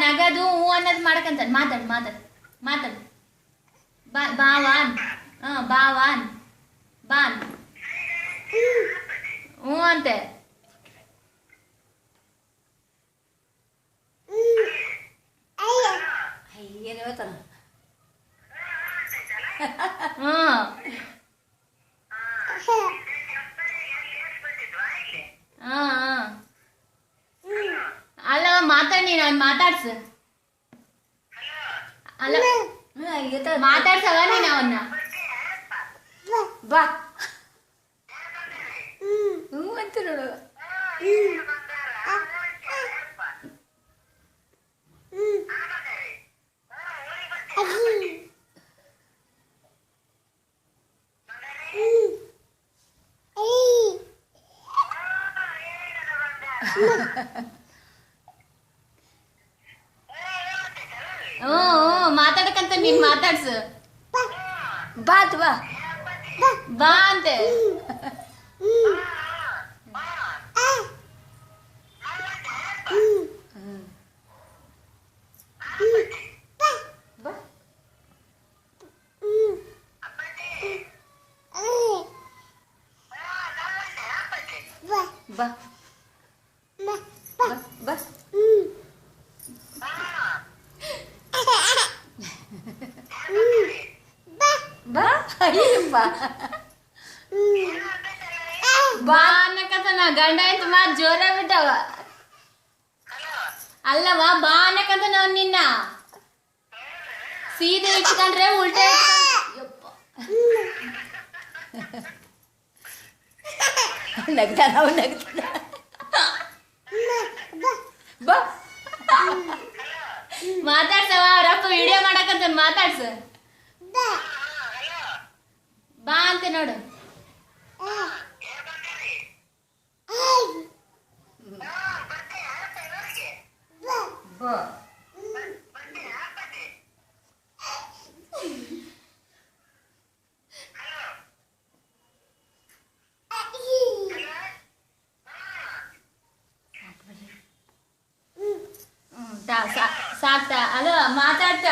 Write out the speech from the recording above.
ನಗದು ಹೂ ಅನ್ನೋದು ಮಾಡಕಂತ ಮಾತಾಡು ಮಾತಾಡು ಮಾತಾಡು ಬಾವಾನ್ ಬಾವಾನ್ ಬಾನ್ ಹ್ಞೂ ಅಂತೆ ಏನು ಹೇಳ್ತಾನ ಹ್ಞೂ ಹಾಂ ಅಲ್ಲ ಮಾತಾಡಿ ನೀನು ಅವ್ನು ಮಾತಾಡ್ಸು ಅಲ್ಲ ಮಾತಾಡ್ಸವ ನೀನು ಅವನ್ನ ಬಾ ಹ್ಞೂ ಅಂತ ನೋಡು ಹ್ಞೂ ಮಾತಾಡಕಂತ ನೀನ್ ಮಾತಾಡ್ಸು ಬಾತ್ ಬಾ ಬಾ ಅಂತೆ ಬಾ ಬಾ ಬಾ ಬಾ ಬಾ ಅನ್ನಕಂತ ಗಂಡ ಅಂತ ಮಾತು ಜೋರ ಬಿದ್ದಾವ ಅಲ್ಲವಾ ಬಾ ಅನ್ನಕಂತ ನಾವು ನಿನ್ನ ಸೀದಾ ಇಟ್ಕೊಂಡ್ರೆ ಉಲ್ಟಾ ನಗ್ತಾನ ನಾವು ನಗ್ತಾನ ಬಾ ಮಾತಾಡ್ಸವ ಅವ್ರಪ್ಪ ವಿಡಿಯೋ ಮಾಡಕಂತ ಮಾತಾಡ್ಸ ಬಾ ಅಂತೆ ನೋಡು ಬಾ ಸಾಕ್ತಾ ಅದು ಮಾತಾಡ್ತಾ